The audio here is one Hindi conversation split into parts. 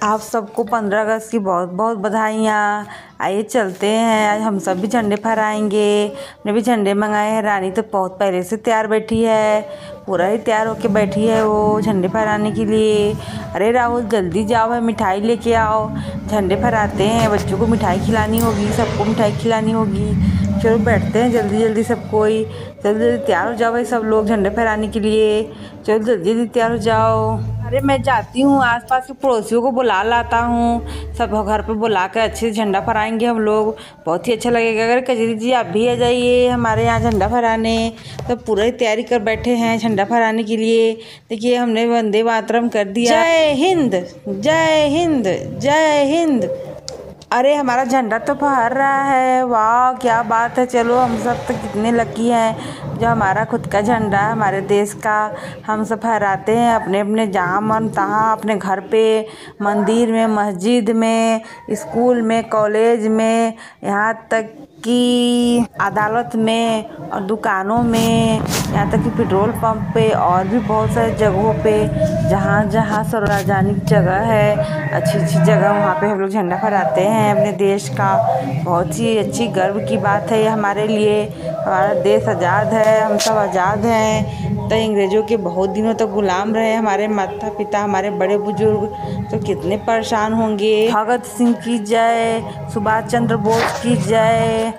आप सबको 15 अगस्त की बहुत बहुत बधाइयाँ। आइए चलते हैं, आज हम सब भी झंडे फहराएंगे। हमने भी झंडे मंगाए हैं। रानी तो बहुत पहले से तैयार बैठी है, पूरा ही तैयार होके बैठी है वो झंडे फहराने के लिए। अरे राहुल जल्दी जाओ, है मिठाई लेके आओ, झंडे फहराते हैं। बच्चों को मिठाई खिलानी होगी, सबको मिठाई खिलानी होगी। चलो बैठते हैं जल्दी जल्दी सब कोई, जल्दी जल्दी तैयार हो जाओ भाई सब लोग झंडे फहराने के लिए। चलो जल्दी जल्दी तैयार हो जाओ। अरे मैं जाती हूँ, आसपास के पड़ोसियों को बुला लाता हूँ, सब घर पे बुला कर अच्छे से झंडा फहराएंगे हम लोग, बहुत ही अच्छा लगेगा। अगर कजरी जी आप भी आ जाइए हमारे यहाँ झंडा फहराने। तो पूरा ही तैयारी कर बैठे हैं झंडा फहराने के लिए। देखिए हमने वंदे मातरम कर दिया। जय हिंद जय हिंद जय हिंद। अरे हमारा झंडा तो फहर रहा है, वाह क्या बात है। चलो हम सब तो कितने लकी हैं जो हमारा खुद का झंडा है हमारे देश का, हम सब फहराते हैं अपने अपने जहाँ मन तहाँ, अपने घर पे, मंदिर में, मस्जिद में, स्कूल में, कॉलेज में, यहाँ तक कि अदालत में और दुकानों में, यहाँ तक कि पेट्रोल पंप पे और भी बहुत सारे जगहों पे, जहाँ जहाँ सार्वजनिक जगह है, अच्छी अच्छी जगह, वहाँ पे हम लोग झंडा फहराते हैं अपने देश का। बहुत ही अच्छी गर्व की बात है ये हमारे लिए। हमारा देश आज़ाद है, हम सब आज़ाद हैं। तो अंग्रेज़ों के बहुत दिनों तक गुलाम रहे हमारे माता पिता, हमारे बड़े बुजुर्ग, तो कितने परेशान होंगे। भगत सिंह की जय, सुभाष चंद्र बोस की जय,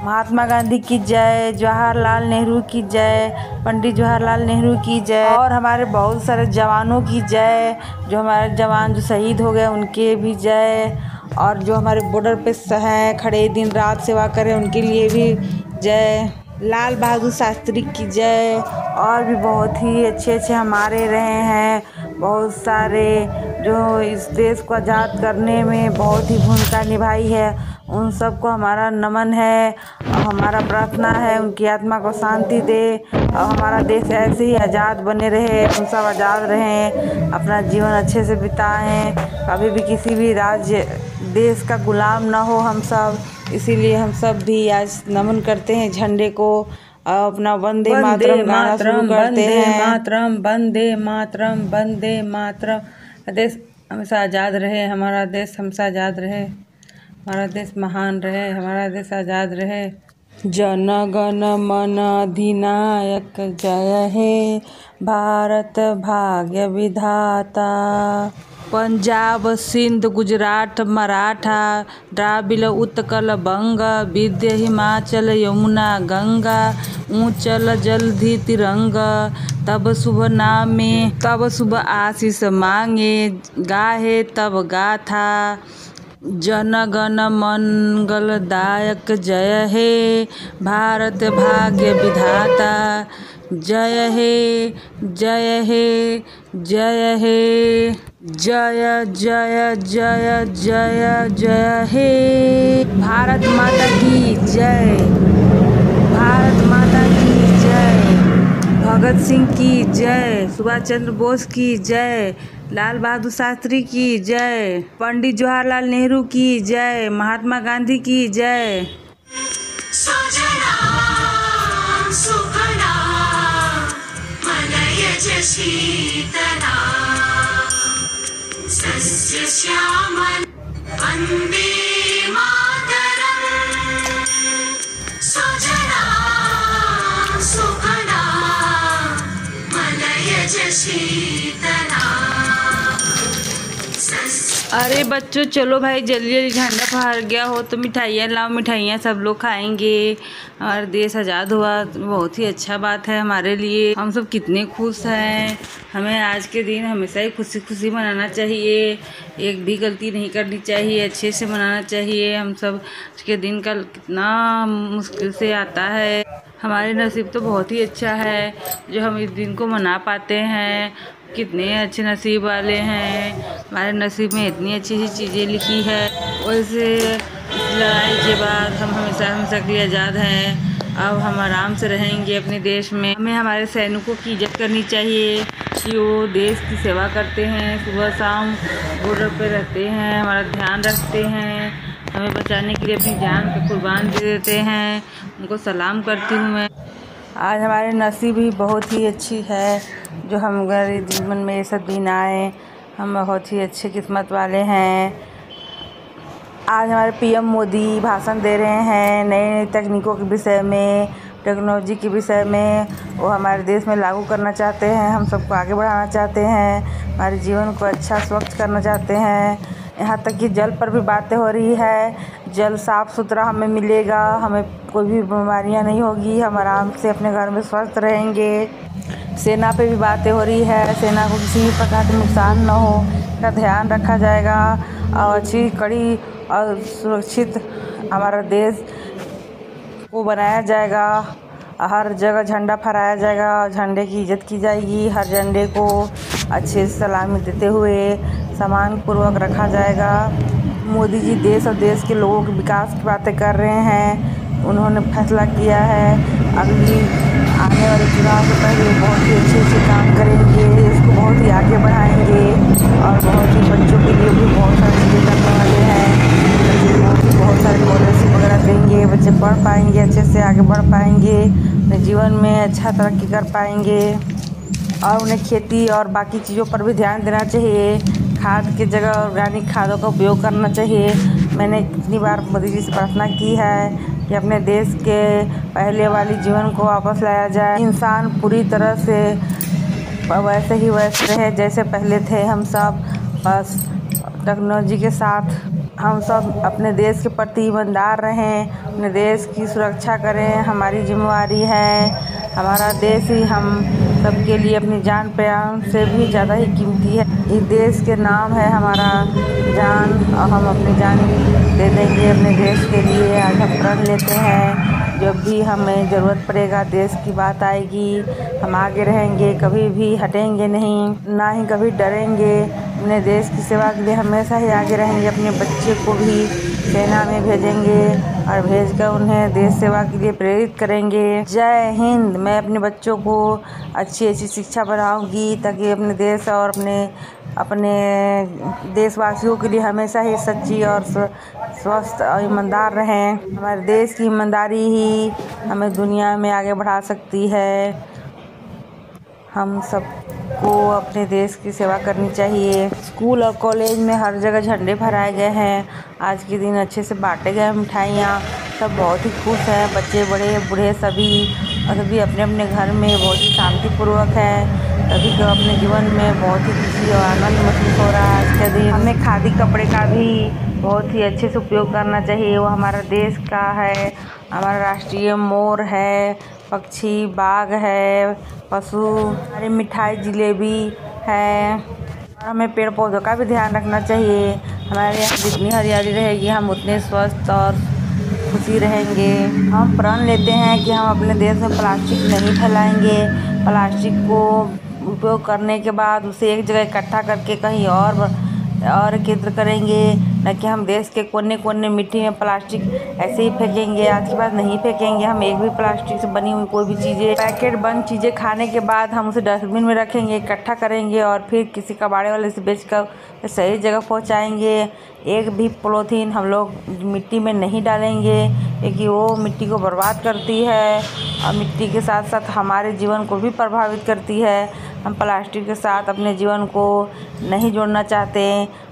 महात्मा गांधी की जय, जवाहरलाल नेहरू की जय, पंडित जवाहरलाल नेहरू की जय, और हमारे बहुत सारे जवानों की जय, जो हमारे जवान जो शहीद हो गए उनके भी जय, और जो हमारे बॉर्डर पे हैं खड़े दिन रात सेवा करें उनके लिए भी जय। लाल बहादुर शास्त्री की जय। और भी बहुत ही अच्छे अच्छे हमारे रहे हैं बहुत सारे, जो इस देश को आज़ाद करने में बहुत ही भूमिका निभाई है, उन सबको हमारा नमन है और हमारा प्रार्थना है उनकी आत्मा को शांति दे और हमारा देश ऐसे ही आज़ाद बने रहे, हम सब आज़ाद रहें, अपना जीवन अच्छे से बिताएं, कभी भी किसी भी राज्य देश का गुलाम ना हो हम सब। इसीलिए हम सब भी आज नमन करते हैं झंडे को और अपना वंदे मातरम गाना शुरू करते हैं। मातरम वंदे मातरम वंदे मातरम। देश हमेशा आज़ाद रहे, हमारा देश हमेशा आज़ाद रहे, हमारा देश महान रहे, हमारा देश आज़ाद रहे। जन गण मन अधिनायक जय हे भारत भाग्य विधाता। पंजाब सिंध गुजरात मराठा द्राविड़ उत्कल बंग, विंध्य हिमाचल यमुना गंगा, ऊंचल जलधि तिरंगा, तब शुभ नामे तब शुभ आशीष मांगे, गाहे तब गाथा। जन गण मंगलदायक जय हे भारत भाग्य विधाता। जय हे जय हे जय हे जय जय जय जय जय हे। भारत माता की जय, भारत माता की जय, भगत सिंह की जय, सुभाष चंद्र बोस की जय, लाल बहादुर शास्त्री की जय, पंडित जवाहरलाल नेहरू की जय, महात्मा गांधी की जय। सस्य श्यामल वंदे मातरम, सुजला सुफला मलयज शीतला। अरे बच्चों चलो भाई जल्दी जल्दी, झंडा फहर गया हो तो मिठाइयाँ लाओ, मिठाइयाँ सब लोग खाएंगे। हमारा देश आज़ाद हुआ, बहुत ही अच्छा बात है हमारे लिए, हम सब कितने खुश हैं। हमें आज के दिन हमेशा ही खुशी खुशी मनाना चाहिए, एक भी गलती नहीं करनी चाहिए, अच्छे से मनाना चाहिए। हम सब के दिन का कितना मुश्किल से आता है, हमारे नसीब तो बहुत ही अच्छा है जो हम इस दिन को मना पाते हैं। कितने अच्छे नसीब वाले हैं, हमारे नसीब में इतनी अच्छी अच्छी चीज़ें लिखी है। वैसे लड़ाई के बाद हम हमेशा के लिए आज़ाद हैं, अब हम आराम से रहेंगे अपने देश में। हमें हमारे सैनिकों की इज्जत करनी चाहिए कि वो देश की सेवा करते हैं, सुबह शाम बॉर्डर पे रहते हैं, हमारा ध्यान रखते हैं, हमें बचाने के लिए अपनी जान को कुर्बान दे देते हैं। उनको सलाम करती हूँ मैं। आज हमारे नसीब ही बहुत ही अच्छी है जो हमारे जीवन में ये सब दिन आए। हम बहुत ही अच्छे किस्मत वाले हैं। आज हमारे पीएम मोदी भाषण दे रहे हैं नई नई तकनीकों के विषय में, टेक्नोलॉजी के विषय में। वो हमारे देश में लागू करना चाहते हैं, हम सबको आगे बढ़ाना चाहते हैं, हमारे जीवन को अच्छा स्वच्छ करना चाहते हैं। यहाँ तक कि जल पर भी बातें हो रही है। जल साफ़ सुथरा हमें मिलेगा, हमें कोई भी बीमारियाँ नहीं होगी, हम आराम से अपने घर में स्वस्थ रहेंगे। सेना पे भी बातें हो रही है, सेना को किसी भी प्रकार का नुकसान न हो का ध्यान रखा जाएगा और अच्छी कड़ी और सुरक्षित हमारा देश को बनाया जाएगा। हर जगह झंडा फहराया जाएगा और झंडे की इज्जत की जाएगी। हर झंडे को अच्छे से सलामी देते हुए सम्मानपूर्वक रखा जाएगा। मोदी जी देश और देश के लोगों के विकास की बातें कर रहे हैं। उन्होंने फैसला किया है अगली आने वाले चुनाव से पहले बहुत ही अच्छे काम करेंगे, इसको बहुत ही आगे बढ़ाएंगे और बहुत ही बच्चों के लिए भी बहुत सारी चीज़ें करने वाले हैं। बहुत सारे स्कॉलरशिप वगैरह देंगे, बच्चे पढ़ पाएंगे, अच्छे से आगे बढ़ पाएंगे, अपने जीवन में अच्छा तरक्की कर पाएंगे। और उन्हें खेती और बाकी चीज़ों पर भी ध्यान देना चाहिए। खाद की जगह ऑर्गेनिक खादों का उपयोग करना चाहिए। मैंने कितनी बार मोदी जी से प्रार्थना की है कि अपने देश के पहले वाली जीवन को वापस लाया जाए। इंसान पूरी तरह से वैसे ही वैसे रहे जैसे पहले थे हम सब। बस टेक्नोलॉजी के साथ हम सब अपने देश के प्रति ईमानदार रहें, अपने देश की सुरक्षा करें, हमारी जिम्मेवारी है। हमारा देश ही हम सबके लिए अपनी जान प्राण से भी ज़्यादा ही कीमती है। इस देश के नाम है हमारा जान और हम अपनी जान दे देंगे अपने देश के लिए। आज हम प्रण लेते हैं जब भी हमें ज़रूरत पड़ेगा, देश की बात आएगी, हम आगे रहेंगे, कभी भी हटेंगे नहीं, ना ही कभी डरेंगे। अपने देश की सेवा के लिए हमेशा ही आगे रहेंगे। अपने बच्चे को भी सेना में भेजेंगे और भेजकर उन्हें देश सेवा के लिए प्रेरित करेंगे। जय हिंद। मैं अपने बच्चों को अच्छी अच्छी शिक्षा बढ़ाऊंगी ताकि अपने देश और अपने देशवासियों के लिए हमेशा ही सच्ची और स्वस्थ और ईमानदार रहें। हमारे देश की ईमानदारी ही हमें दुनिया में आगे बढ़ा सकती है। हम सबको अपने देश की सेवा करनी चाहिए। स्कूल और कॉलेज में हर जगह झंडे फहराए गए हैं। आज के दिन अच्छे से बांटे गए मिठाइयाँ, सब बहुत ही खुश हैं, बच्चे बड़े बूढ़े सभी, और सभी अपने अपने घर में बहुत ही शांतिपूर्वक है। सभी को अपने जीवन में बहुत ही खुशी और आनंद महसूस हो रहा है। आज के दिन हमें खादी कपड़े का भी बहुत ही अच्छे से उपयोग करना चाहिए। वो हमारा देश का है, हमारा राष्ट्रीय मोर है, पक्षी बाघ है, पशु हमारी मिठाई जिलेबी है। और हमें पेड़ पौधों का भी ध्यान रखना चाहिए। हमारे यहाँ जितनी हरियाली रहेगी हम उतने स्वस्थ और खुशी रहेंगे। हम प्रण लेते हैं कि हम अपने देश में प्लास्टिक नहीं फैलाएंगे। प्लास्टिक को उपयोग करने के बाद उसे एक जगह इकट्ठा करके कहीं और एकत्र करेंगे, न कि हम देश के कोने कोने मिट्टी में प्लास्टिक ऐसे ही फेंकेंगे। आज के बाद नहीं फेंकेंगे हम एक भी प्लास्टिक से बनी हुई कोई भी चीज़ें, पैकेट बंद चीज़ें खाने के बाद हम उसे डस्टबिन में रखेंगे, इकट्ठा करेंगे और फिर किसी कबाड़े वाले से बेचकर सही जगह पहुंचाएंगे। एक भी पॉलीथीन हम लोग मिट्टी में नहीं डालेंगे क्योंकि वो मिट्टी को बर्बाद करती है और मिट्टी के साथ साथ हमारे जीवन को भी प्रभावित करती है। हम प्लास्टिक के साथ अपने जीवन को नहीं जोड़ना चाहते।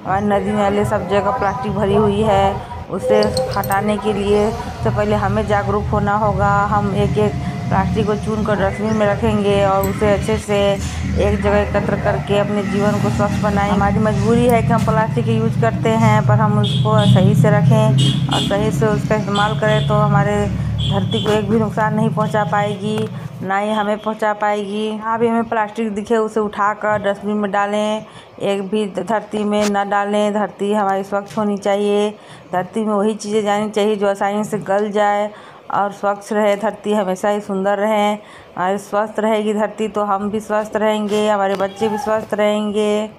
हमारी नदी नाले सब जगह प्लास्टिक भरी हुई है, उसे हटाने के लिए सबसे पहले हमें जागरूक होना होगा। हम एक एक प्लास्टिक को चुन कर डस्टबिन में रखेंगे और उसे अच्छे से एक जगह एकत्र करके अपने जीवन को स्वस्थ बनाएं। हमारी मजबूरी है कि हम प्लास्टिक का यूज करते हैं, पर हम उसको सही से रखें और सही से उसका इस्तेमाल करें तो हमारे धरती को एक भी नुकसान नहीं पहुंचा पाएगी, ना ही हमें पहुंचा पाएगी। जहाँ भी हमें प्लास्टिक दिखे उसे उठाकर डस्टबिन में डालें, एक भी धरती में न डालें। धरती हमारी स्वच्छ होनी चाहिए। धरती में वही चीज़ें जानी चाहिए जो आसानी से गल जाए और स्वच्छ रहे। धरती हमेशा ही सुंदर रहे। हमारी स्वस्थ रहेगी धरती तो हम भी स्वस्थ रहेंगे, हमारे बच्चे भी स्वस्थ रहेंगे।